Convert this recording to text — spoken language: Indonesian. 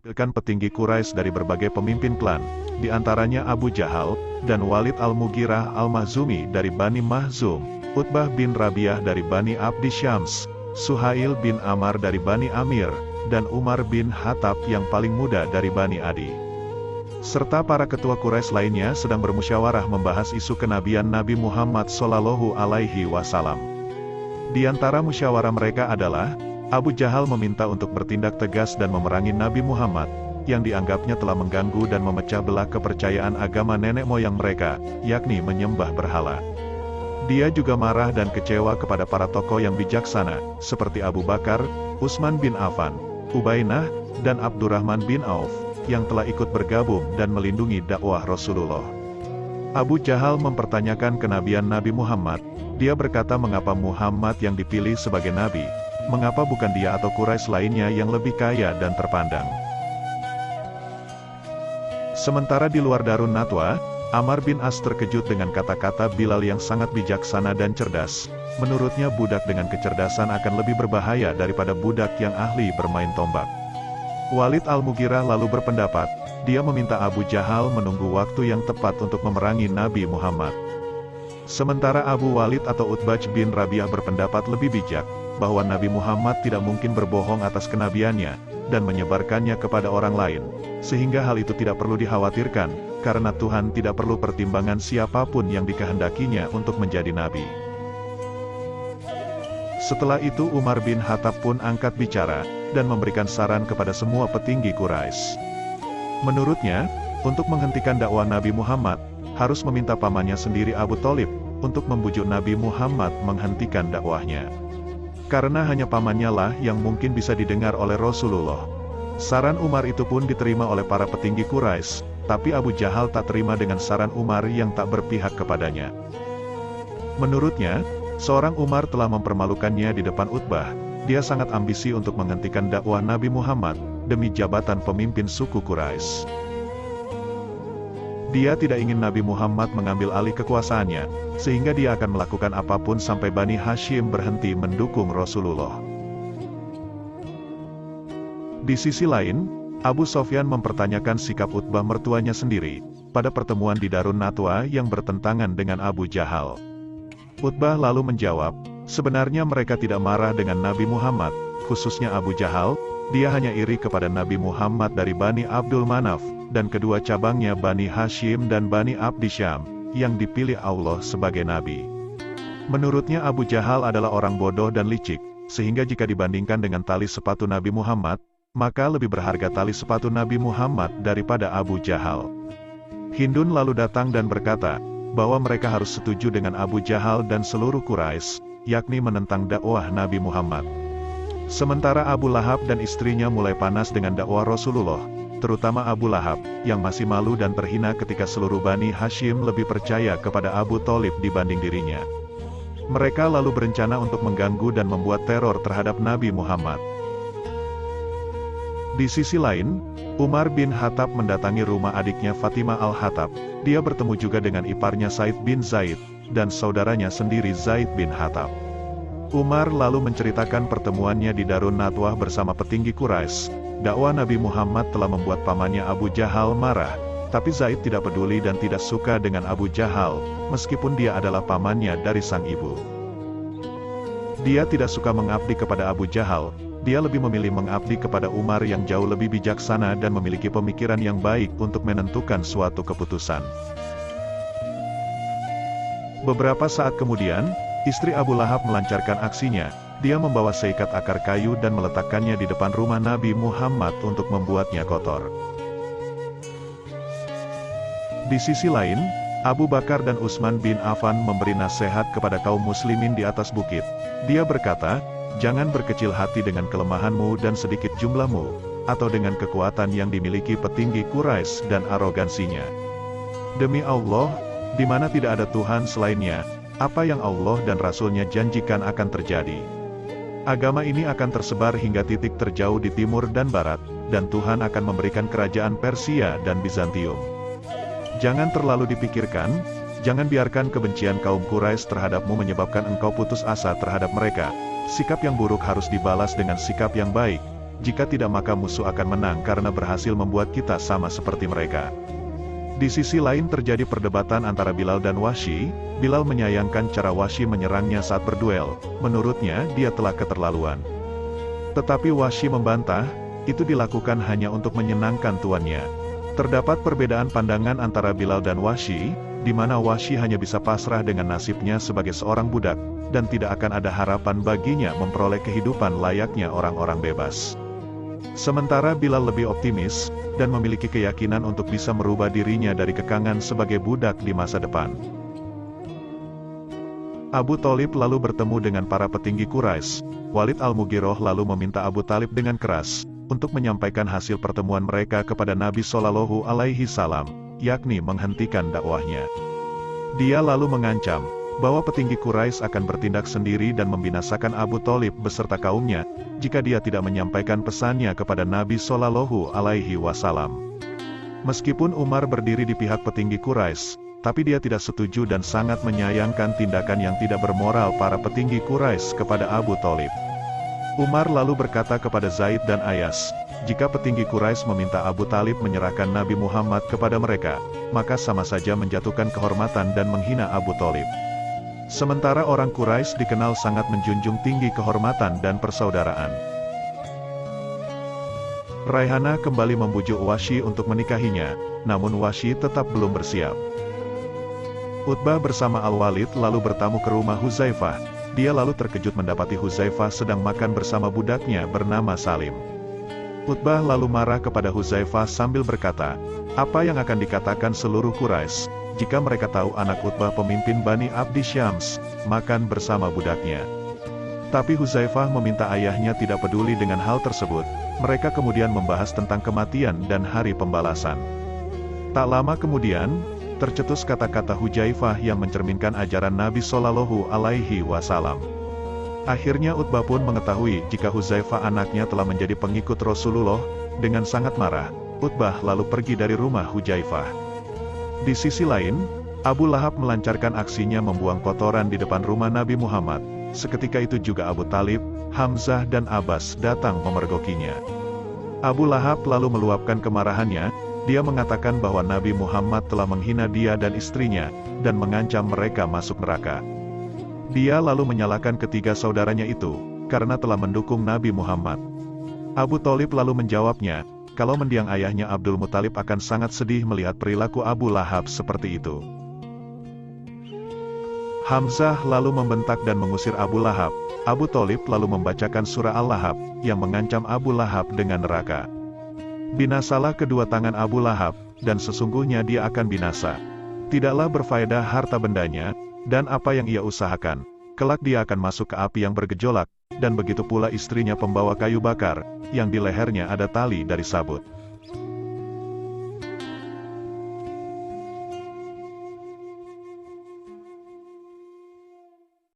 menukilkan petinggi Quraisy dari berbagai pemimpin klan, di antaranya Abu Jahal, dan Walid al-Mughirah al-Mahzumi dari Bani Mahzum, Utbah bin Rabi'ah dari Bani Abdi Syams, Suhail bin Amar dari Bani Amir, dan Umar bin Khattab yang paling muda dari Bani Adi. Serta para ketua Quraisy lainnya sedang bermusyawarah membahas isu kenabian Nabi Muhammad Shallallahu Alaihi Wasallam. Di antara musyawarah mereka adalah, Abu Jahal meminta untuk bertindak tegas dan memerangi Nabi Muhammad, yang dianggapnya telah mengganggu dan memecah belah kepercayaan agama nenek moyang mereka, yakni menyembah berhala. Dia juga marah dan kecewa kepada para tokoh yang bijaksana, seperti Abu Bakar, Utsman bin Affan, Ubainah, dan Abdurrahman bin Auf, yang telah ikut bergabung dan melindungi dakwah Rasulullah. Abu Jahal mempertanyakan kenabian Nabi Muhammad. Dia berkata mengapa Muhammad yang dipilih sebagai nabi, mengapa bukan dia atau Quraisy lainnya yang lebih kaya dan terpandang. Sementara di luar Darun Nadwa, Amr bin As terkejut dengan kata-kata Bilal yang sangat bijaksana dan cerdas. Menurutnya budak dengan kecerdasan akan lebih berbahaya daripada budak yang ahli bermain tombak. Walid al-Mughirah lalu berpendapat, dia meminta Abu Jahal menunggu waktu yang tepat untuk memerangi Nabi Muhammad. Sementara Abu Walid atau Utbah bin Rabi'ah berpendapat lebih bijak, bahwa Nabi Muhammad tidak mungkin berbohong atas kenabiannya, dan menyebarkannya kepada orang lain, sehingga hal itu tidak perlu dikhawatirkan, karena Tuhan tidak perlu pertimbangan siapapun yang dikehendakinya untuk menjadi nabi. Setelah itu Umar bin Khattab pun angkat bicara, dan memberikan saran kepada semua petinggi Quraisy. Menurutnya, untuk menghentikan dakwah Nabi Muhammad, harus meminta pamannya sendiri Abu Thalib, untuk membujuk Nabi Muhammad menghentikan dakwahnya. Karena hanya pamannya lah yang mungkin bisa didengar oleh Rasulullah. Saran Umar itu pun diterima oleh para petinggi Quraisy, tapi Abu Jahal tak terima dengan saran Umar yang tak berpihak kepadanya. Menurutnya, seorang Umar telah mempermalukannya di depan Utbah. Dia sangat ambisi untuk menghentikan dakwah Nabi Muhammad, demi jabatan pemimpin suku Quraisy. Dia tidak ingin Nabi Muhammad mengambil alih kekuasaannya, sehingga dia akan melakukan apapun sampai Bani Hashim berhenti mendukung Rasulullah. Di sisi lain, Abu Sofyan mempertanyakan sikap Utbah mertuanya sendiri, pada pertemuan di Darun Nadwa yang bertentangan dengan Abu Jahal. Utbah lalu menjawab, sebenarnya mereka tidak marah dengan Nabi Muhammad, khususnya Abu Jahal, dia hanya iri kepada Nabi Muhammad dari Bani Abdul Manaf, dan kedua cabangnya Bani Hashim dan Bani Abdi Syam, yang dipilih Allah sebagai nabi. Menurutnya Abu Jahal adalah orang bodoh dan licik, sehingga jika dibandingkan dengan tali sepatu Nabi Muhammad, maka lebih berharga tali sepatu Nabi Muhammad daripada Abu Jahal. Hindun lalu datang dan berkata, bahwa mereka harus setuju dengan Abu Jahal dan seluruh Quraisy, yakni menentang dakwah Nabi Muhammad. Sementara Abu Lahab dan istrinya mulai panas dengan dakwah Rasulullah, terutama Abu Lahab, yang masih malu dan terhina ketika seluruh Bani Hashim lebih percaya kepada Abu Thalib dibanding dirinya. Mereka lalu berencana untuk mengganggu dan membuat teror terhadap Nabi Muhammad. Di sisi lain, Umar bin Khattab mendatangi rumah adiknya Fatimah al-Khattab. Dia bertemu juga dengan iparnya Said bin Zaid, dan saudaranya sendiri Zaid bin Khattab. Umar lalu menceritakan pertemuannya di Darun Nadwa bersama petinggi Quraisy. Dakwah Nabi Muhammad telah membuat pamannya Abu Jahal marah, tapi Zaid tidak peduli dan tidak suka dengan Abu Jahal, meskipun dia adalah pamannya dari sang ibu. Dia tidak suka mengabdi kepada Abu Jahal, dia lebih memilih mengabdi kepada Umar yang jauh lebih bijaksana dan memiliki pemikiran yang baik untuk menentukan suatu keputusan. Beberapa saat kemudian, istri Abu Lahab melancarkan aksinya. Dia membawa seikat akar kayu dan meletakkannya di depan rumah Nabi Muhammad untuk membuatnya kotor. Di sisi lain, Abu Bakar dan Utsman bin Affan memberi nasihat kepada kaum muslimin di atas bukit. Dia berkata, jangan berkecil hati dengan kelemahanmu dan sedikit jumlahmu, atau dengan kekuatan yang dimiliki petinggi Quraisy dan arogansinya. Demi Allah, di mana tidak ada Tuhan selainnya, apa yang Allah dan Rasul-Nya janjikan akan terjadi. Agama ini akan tersebar hingga titik terjauh di timur dan barat, dan Tuhan akan memberikan kerajaan Persia dan Bizantium. Jangan terlalu dipikirkan, jangan biarkan kebencian kaum Quraisy terhadapmu menyebabkan engkau putus asa terhadap mereka. Sikap yang buruk harus dibalas dengan sikap yang baik, jika tidak maka musuh akan menang karena berhasil membuat kita sama seperti mereka. Di sisi lain terjadi perdebatan antara Bilal dan Wahsy. Bilal menyayangkan cara Wahsy menyerangnya saat berduel, menurutnya dia telah keterlaluan. Tetapi Wahsy membantah, itu dilakukan hanya untuk menyenangkan tuannya. Terdapat perbedaan pandangan antara Bilal dan Wahsy, di mana Wahsy hanya bisa pasrah dengan nasibnya sebagai seorang budak, dan tidak akan ada harapan baginya memperoleh kehidupan layaknya orang-orang bebas. Sementara Bilal lebih optimis, dan memiliki keyakinan untuk bisa merubah dirinya dari kekangan sebagai budak di masa depan. Abu Thalib lalu bertemu dengan para petinggi Quraisy. Walid Al-Mughirah lalu meminta Abu Thalib dengan keras, untuk menyampaikan hasil pertemuan mereka kepada Nabi Shallallahu Alaihi Wasallam, yakni menghentikan dakwahnya. Dia lalu mengancam, bahwa petinggi Quraisy akan bertindak sendiri dan membinasakan Abu Thalib beserta kaumnya, jika dia tidak menyampaikan pesannya kepada Nabi Shallallahu Alaihi Wasallam. Meskipun Umar berdiri di pihak petinggi Quraisy, tapi dia tidak setuju dan sangat menyayangkan tindakan yang tidak bermoral para petinggi Quraisy kepada Abu Thalib. Umar lalu berkata kepada Zaid dan Ayas, jika petinggi Quraisy meminta Abu Thalib menyerahkan Nabi Muhammad kepada mereka, maka sama saja menjatuhkan kehormatan dan menghina Abu Thalib. Sementara orang Quraisy dikenal sangat menjunjung tinggi kehormatan dan persaudaraan. Raihana kembali membujuk Wahsy untuk menikahinya, namun Wahsy tetap belum bersiap. Utbah bersama Al-Walid lalu bertamu ke rumah Hudzaifah. Dia lalu terkejut mendapati Hudzaifah sedang makan bersama budaknya bernama Salim. Utbah lalu marah kepada Hudzaifah sambil berkata, apa yang akan dikatakan seluruh Quraisy, jika mereka tahu anak Utbah pemimpin Bani Abdi Syams, makan bersama budaknya. Tapi Hudzaifah meminta ayahnya tidak peduli dengan hal tersebut. Mereka kemudian membahas tentang kematian dan hari pembalasan. Tak lama kemudian, tercetus kata-kata Hudzaifah yang mencerminkan ajaran Nabi Shallallahu Alaihi Wasallam. Akhirnya Utbah pun mengetahui jika Hudzaifah anaknya telah menjadi pengikut Rasulullah. Dengan sangat marah, Utbah lalu pergi dari rumah Hudzaifah. Di sisi lain, Abu Lahab melancarkan aksinya membuang kotoran di depan rumah Nabi Muhammad. Seketika itu juga Abu Thalib, Hamzah dan Abbas datang memergokinya. Abu Lahab lalu meluapkan kemarahannya. Dia mengatakan bahwa Nabi Muhammad telah menghina dia dan istrinya, dan mengancam mereka masuk neraka. Dia lalu menyalahkan ketiga saudaranya itu, karena telah mendukung Nabi Muhammad. Abu Thalib lalu menjawabnya, kalau mendiang ayahnya Abdul Muthalib akan sangat sedih melihat perilaku Abu Lahab seperti itu. Hamzah lalu membentak dan mengusir Abu Lahab. Abu Thalib lalu membacakan surah Al-Lahab, yang mengancam Abu Lahab dengan neraka. Binasalah kedua tangan Abu Lahab, dan sesungguhnya dia akan binasa. Tidaklah berfaedah harta bendanya, dan apa yang ia usahakan. Kelak dia akan masuk ke api yang bergejolak, dan begitu pula istrinya pembawa kayu bakar, yang di lehernya ada tali dari sabut.